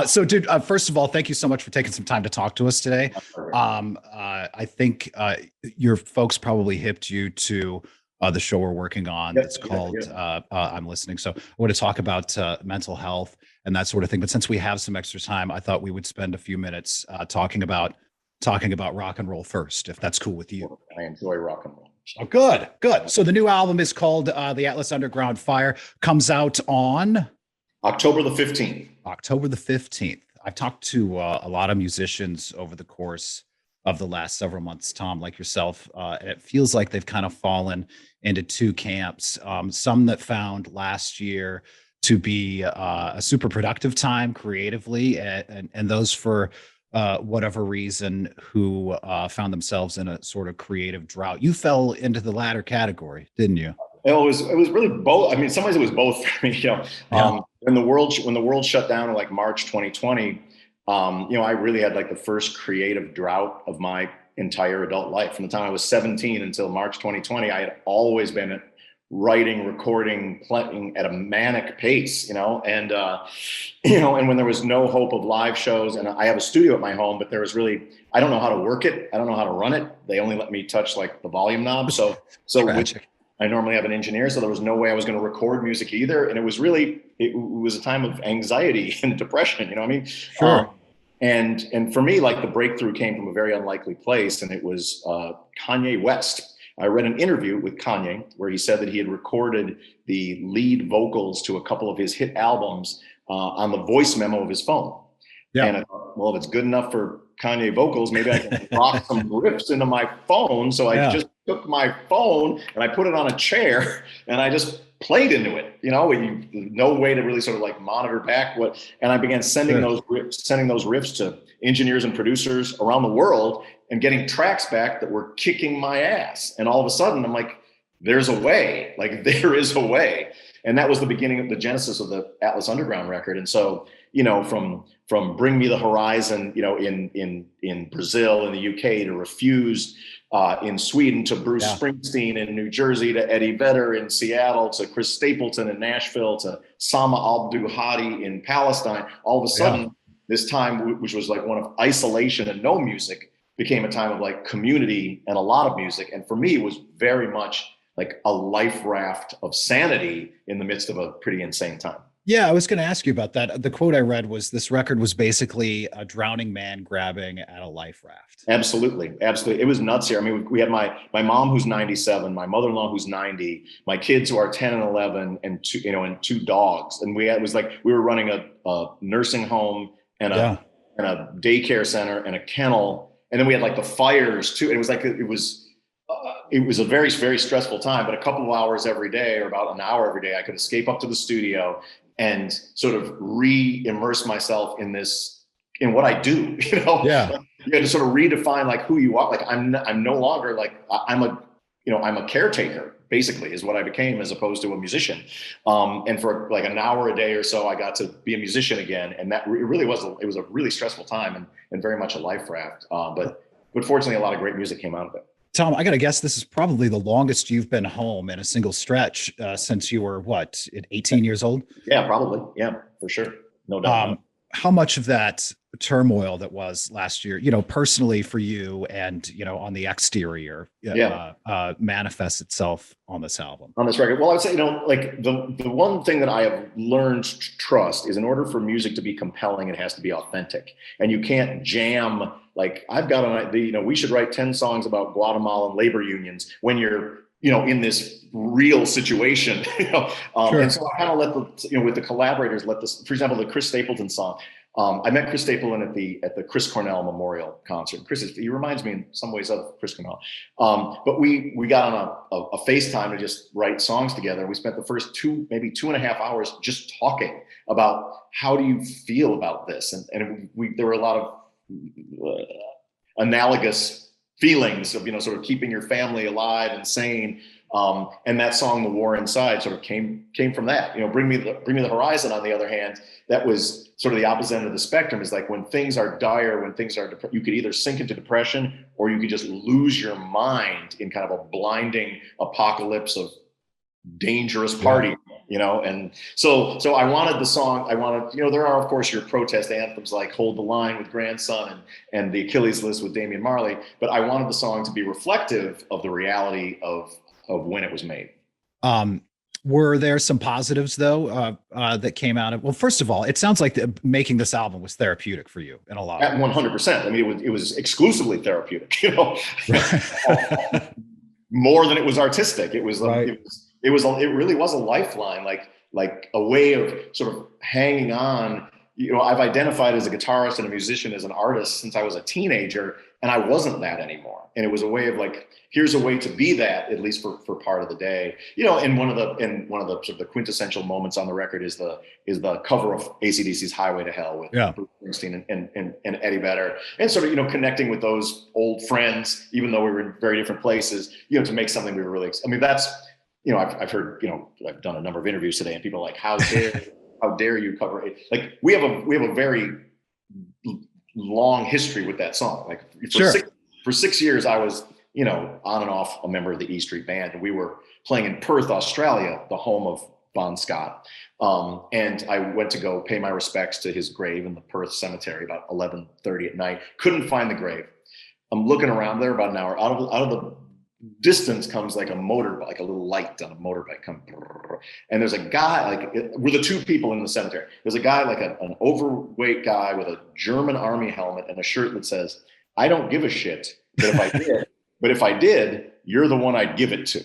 So, dude, first of all, thank you so much for taking some time to talk to us today. I think your folks probably hipped you to the show we're working on Yep, that's yep, called yep. I'm Listening. So, I want to talk about mental health and that sort of thing. But since we have some extra time, I thought we would spend a few minutes talking about rock and roll first, if that's cool with you. I enjoy rock and roll. Oh, good, good. So the new album is called The Atlas Underground Fire. Comes out on October the 15th. October the 15th. I've talked to a lot of musicians over the course of the last several months, Tom, like yourself, and it feels like they've kind of fallen into two camps. Some that found last year to be a super productive time creatively, and those for whatever reason who found themselves in a sort of creative drought. You fell into the latter category, didn't you? It was really both. I mean, in some ways it was both for me. Yeah. When the world shut down in like March 2020, I really had like the first creative drought of my entire adult life. From the time I was 17 until March 2020, I had always been writing, recording, playing at a manic pace, and when there was no hope of live shows, and I have a studio at my home, but there was really, I don't know how to work it. I don't know how to run it. They only let me touch like the volume knob. So Tragic. I normally have an engineer, so there was no way I was going to record music either. And it was a time of anxiety and depression, you know what I mean? Sure. And for me, like the breakthrough came from a very unlikely place, and it was Kanye West. I read an interview with Kanye where he said that he had recorded the lead vocals to a couple of his hit albums on the voice memo of his phone. Yeah. And I thought, well, if it's good enough for Kanye vocals, maybe I can rock some riffs into my phone. So I Yeah. just took my phone and I put it on a chair and I just played into it. No way to really sort of like monitor back and I began Sure. sending those riffs to engineers and producers around the world and getting tracks back that were kicking my ass. And all of a sudden, I'm like, there's a way. Like there is a way. And that was the beginning of the genesis of the Atlas Underground record. And so, from Bring Me the Horizon, in Brazil, in the UK, to Refused in Sweden, to Bruce Yeah. Springsteen in New Jersey, to Eddie Vedder in Seattle, to Chris Stapleton in Nashville, to Sama Abdul Hadi in Palestine. All of a Yeah. sudden, this time, which was like one of isolation and no music, became a time of like community and a lot of music. And for me, it was very much like a life raft of sanity in the midst of a pretty insane time. Yeah, I was going to ask you about that. The quote I read was this record was basically a drowning man grabbing at a life raft. Absolutely, absolutely. It was nuts here. I mean, we had my mom who's 97, my mother-in-law who's 90, my kids who are 10 and 11, and two dogs. And it was like we were running a nursing home and Yeah. a daycare center and a kennel, and then we had like the fires too. And it was a very, very stressful time. But a couple of hours every day, or about an hour every day, I could escape up to the studio and sort of re-immerse myself in what I do. Yeah. You got to sort of redefine like who you are. Like I'm no longer like I'm a caretaker, basically, is what I became, as opposed to a musician. And for like an hour a day or so, I got to be a musician again, and that it was a really stressful time, and very much a life raft. But fortunately, a lot of great music came out of it. Tom, I got to guess this is probably the longest you've been home in a single stretch since you were what, 18 years old? Yeah, probably. Yeah, for sure. No doubt about Um, how much of that turmoil that was last year, personally for you and, on the exterior, it. Yeah. manifests itself on this album? On this record? Well, I would say, like the one thing that I have learned to trust is, in order for music to be compelling, it has to be authentic. And you can't jam, like, I've got an idea, we should write 10 songs about Guatemalan labor unions when you're, in this real situation. Sure. And so I kind of let with the collaborators, for example, the Chris Stapleton song. I met Chris Stapleton at the Chris Cornell Memorial concert. He reminds me in some ways of Chris Cornell. But we got on a FaceTime to just write songs together. We spent the first maybe 2.5 hours just talking about, how do you feel about this? And there were a lot of analogous feelings of, sort of keeping your family alive and sane. And that song, "The War Inside," sort of came from that. Bring Me the Horizon," on the other hand, that was sort of the opposite end of the spectrum. Is like, when things are dire, when things are you could either sink into depression, or you could just lose your mind in kind of a blinding apocalypse of dangerous Yeah. party. you know. And so I wanted the song, there are of course your protest anthems like Hold the Line with Grandson and the Achilles List with Damian Marley, but I wanted the song to be reflective of the reality of when it was made. Were there some positives though that came out of? Well, first of all, it sounds like making this album was therapeutic for you in a lot. At 100%. I mean, it was exclusively therapeutic. You know, more than it was artistic. It was right. It really was a lifeline, like a way of sort of hanging on. You know, I've identified as a guitarist and a musician, as an artist since I was a teenager, and I wasn't that anymore. And it was a way of like, here's a way to be that, at least for part of the day. You know, and one of the sort of the quintessential moments on the record is the cover of AC/DC's Highway to Hell with Bruce Springsteen and Eddie Vedder, and sort of, you know, connecting with those old friends, even though we were in very different places, you know, to make something we were really, I mean, that's, you know, I've heard, you know, I've done a number of interviews today and people are like, how dare you cover it? Like we have a very long history with that song. Like for 6 years, I was, you know, on and off a member of the E Street Band, and we were playing in Perth, Australia, the home of Bon Scott. And I went to go pay my respects to his grave in the Perth cemetery about 11:30 at night. Couldn't find the grave. I'm looking around there about an hour. Out of the distance comes like a motorbike, like a little light on a motorbike come, and there's a guy, like we're the two people in the cemetery. There's a guy, like an overweight guy with a German army helmet and a shirt that says, "I don't give a shit, but if I did, you're the one I'd give it to."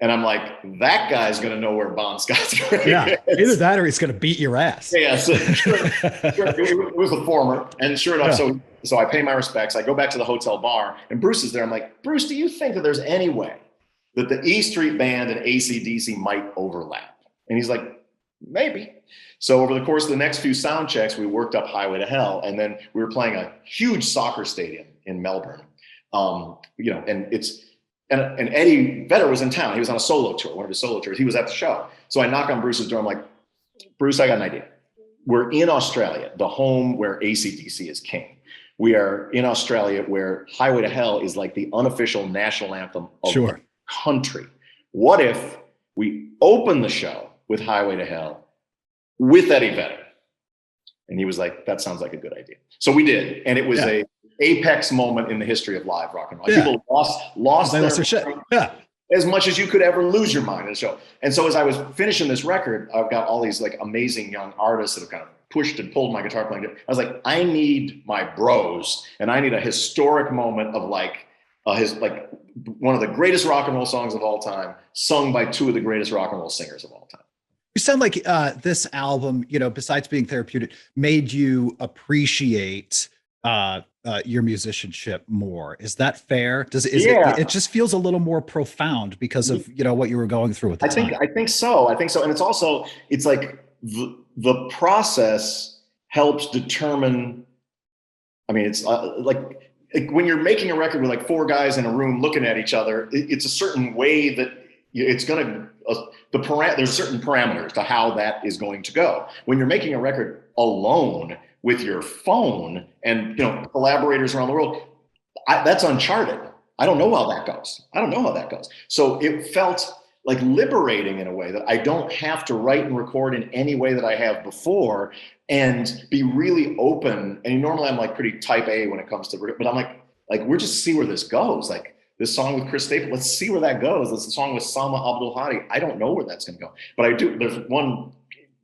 And I'm like, that guy's going to know where Bon Scott's grave is. Either that or he's going to beat your ass. Yeah, so it was the former. And sure enough, so I pay my respects. I go back to the hotel bar, and Bruce is there. I'm like, Bruce, do you think that there's any way that the E Street Band and AC/DC might overlap? And he's like, maybe. So over the course of the next few sound checks, we worked up Highway to Hell, and then we were playing a huge soccer stadium in Melbourne. You know, and Eddie Vedder was in town. He was on a solo tour, one of his solo tours. He was at the show. So I knock on Bruce's door. I'm like, Bruce, I got an idea. We're in Australia, the home where AC/DC is king. We are in Australia where Highway to Hell is like the unofficial national anthem of the country. What if we open the show with Highway to Hell with Eddie Vedder? And he was like, that sounds like a good idea. So we did. And it was a apex moment in the history of live rock and roll. People lost their shit. Yeah. As much as you could ever lose your mind in a show. And so as I was finishing this record, I've got all these like amazing young artists that have kind of pushed and pulled my guitar playing. I was like, I need my bros, and I need a historic moment of like one of the greatest rock and roll songs of all time, sung by two of the greatest rock and roll singers of all time. You sound like this album, you know, besides being therapeutic, made you appreciate your musicianship more. Is that fair? It just feels a little more profound because of, you know, what you were going through at the time? I think so. And it's like the process helps determine. I mean, it's like when you're making a record with like four guys in a room looking at each other, it's a certain way that it's going to, there's certain parameters to how that is going to go. When you're making a record alone with your phone and, you know, collaborators around the world, that's uncharted. I don't know how that goes. So it felt like liberating in a way that I don't have to write and record in any way that I have before, and be really open. And normally I'm like pretty type A when it comes to, but I'm like we're just see where this goes. Like this song with Chris Stapleton, let's see where that goes. This song with Sama Abdul Hadi, I don't know where that's going to go, but I do. There's one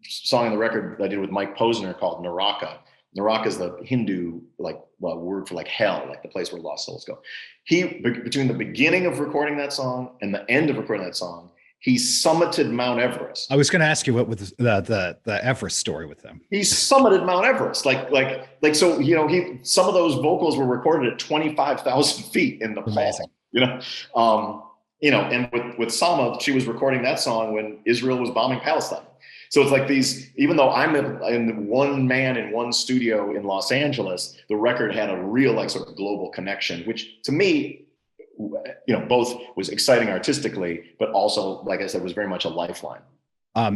song on the record I did with Mike Posner called Naraka. Naraka is the Hindu word for like hell, like the place where lost souls go. Between the beginning of recording that song and the end of recording that song, he summited Mount Everest. I was going to ask you what with the Everest story with them. He summited Mount Everest, so, you know, some of those vocals were recorded at 25,000 feet in Nepal. Amazing. You know, and with Sama, she was recording that song when Israel was bombing Palestine. So it's like these, even though I'm in one man in one studio in Los Angeles, the record had a real like sort of global connection, which to me, you know, both was exciting artistically, but also, like I said, was very much a lifeline.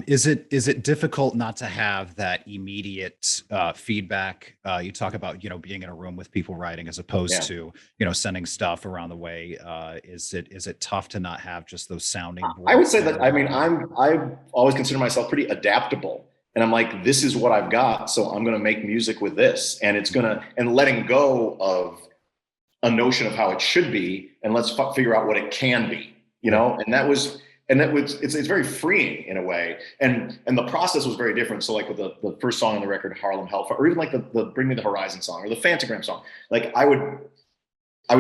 Is it difficult not to have that immediate feedback? You talk about, being in a room with people writing as opposed Yeah. to, sending stuff around the way. Is it tough to not have just those sounding I would boards say that, there? I mean, I've always considered myself pretty adaptable. And I'm like, this is what I've got. So I'm going to make music with this. And and letting go of a notion of how it should be. And let's figure out what it can be, Yeah. it's very freeing in a way. And the process was very different. So like with the first song on the record, Harlem Hellfire, or even like the Bring Me the Horizon song or the Fantagram song, like I would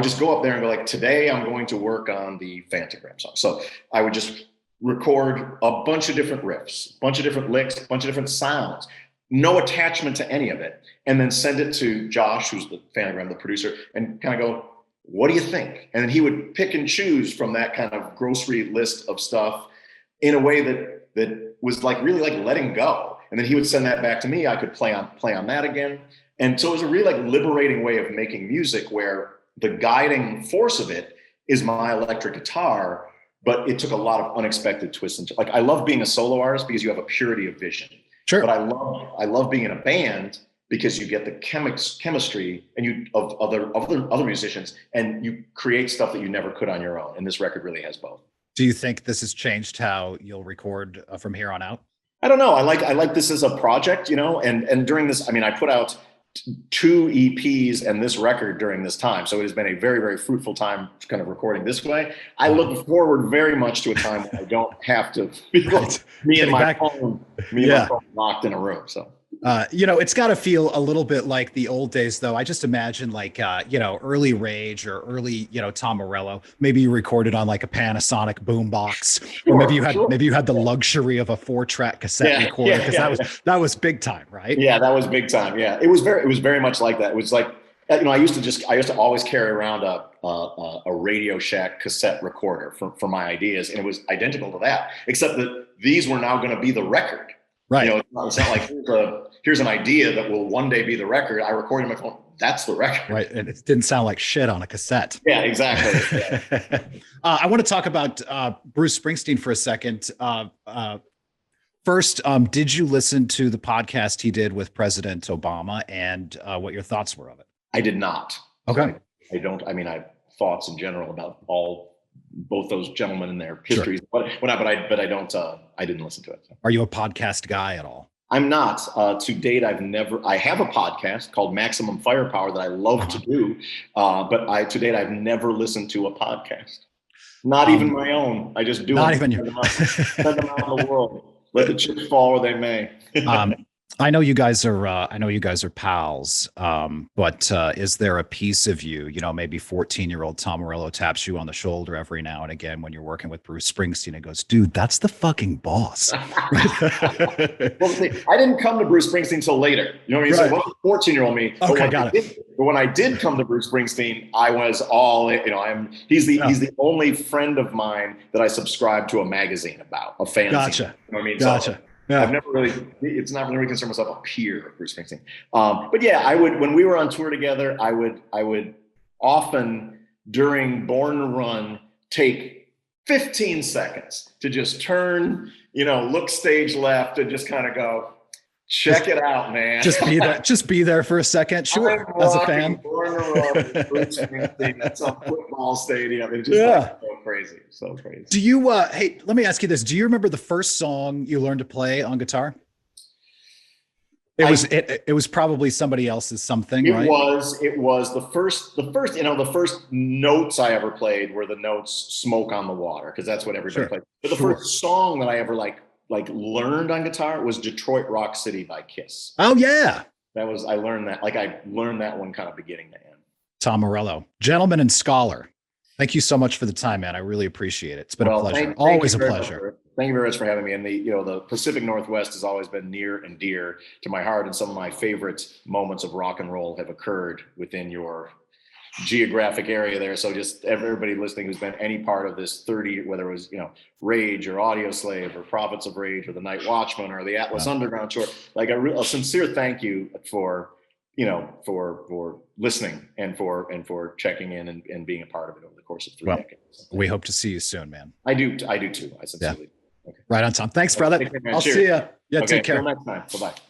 just go up there and go like, today I'm going to work on the Fantagram song. So I would just record a bunch of different riffs, a bunch of different licks, a bunch of different sounds, no attachment to any of it. And then send it to Josh, who's the Fantagram, the producer, and kind of go, what do you think? And then he would pick and choose from that kind of grocery list of stuff in a way that was like really like letting go. And then he would send that back to me. I could play on that again. And so it was a really like liberating way of making music where the guiding force of it is my electric guitar, but it took a lot of unexpected twists. And like, I love being a solo artist because you have a purity of vision. Sure. But I love being in a band because you get the chemistry and of other musicians, and you create stuff that you never could on your own. And this record really has both. Do you think this has changed how you'll record from here on out? I don't know. I like this as a project, and during this, I mean, I put out 2 EPs and this record during this time. So it has been a very, very fruitful time kind of recording this way. I look forward very much to a time when I don't have to feel me and my phone locked in a room. So. It's got to feel a little bit like the old days, though. I just imagine like, early Rage or early, Tom Morello. Maybe you recorded on like a Panasonic boombox, or maybe you had the luxury of a 4-track cassette recorder, because that was big time, right? Yeah, that was big time. Yeah, it was very much like that. It was like, I used to always carry around a Radio Shack cassette recorder for my ideas, and it was identical to that, except that these were now going to be the record. Right. It's not like here's an idea that will one day be the record. I recorded my phone. That's the record. Right. And it didn't sound like shit on a cassette. Yeah, exactly. Yeah. I want to talk about Bruce Springsteen for a second. First, did you listen to the podcast he did with President Obama, and what your thoughts were of it? I did not. Okay. I don't. I mean, I have thoughts in general about both those gentlemen and their histories, sure. but I don't. I didn't listen to it. So. Are you a podcast guy at all? I'm not. To date, I have a podcast called Maximum Firepower that I love to do, but to date, I've never listened to a podcast. Not even my own. I just do not them. Even your. Send them out in the world. Let the chips fall where they may. I know you guys are pals. But is there a piece of you, maybe 14-year-old Tom Morello taps you on the shoulder every now and again when you're working with Bruce Springsteen and goes, dude, that's the fucking boss. Well, see, I didn't come to Bruce Springsteen till later. You know what I mean? Right. So it wasn't 14-year-old me. Okay, got it. But when I did come to Bruce Springsteen, I was all, he's the only friend of mine that I subscribe to a magazine about, a fanzine. Gotcha. You know what I mean? Gotcha. So, yeah. I've never really considered myself a peer of Bruce Springsteen. But yeah, when we were on tour together, I would often during Born to Run take 15 seconds to just turn, look stage left and just kind of go, check it out, man. Just be there for a second. Sure. As a fan. Born to Run, Bruce Springsteen, that's a football stadium. It's just so crazy. Do you, hey, let me ask you this. Do you remember the first song you learned to play on guitar? It was probably somebody else's something, right? It was the first, the first notes I ever played were the notes Smoke on the Water, because that's what everybody played. But the first song that I ever like learned on guitar was Detroit Rock City by Kiss. Oh yeah. I learned that one kind of beginning to end. Tom Morello, gentleman and scholar. Thank you so much for the time, man. I really appreciate it. It's been a pleasure. Always a pleasure. Thank you very much for having me. And the Pacific Northwest has always been near and dear to my heart. And some of my favorite moments of rock and roll have occurred within your geographic area there. So just everybody listening who's been any part of this 30, whether it was, Rage or Audio Slave or Prophets of Rage or the Night Watchman or the Atlas Underground tour, like a sincere thank you for listening and for checking in and being a part of it over the course of 3 decades. We hope to see you soon, man. I do too. I sincerely. Yeah. Right on, Tom. Thanks, brother. Take care, man. I'll Cheers. see you. Yeah, Okay, take care. until next time. Bye-bye.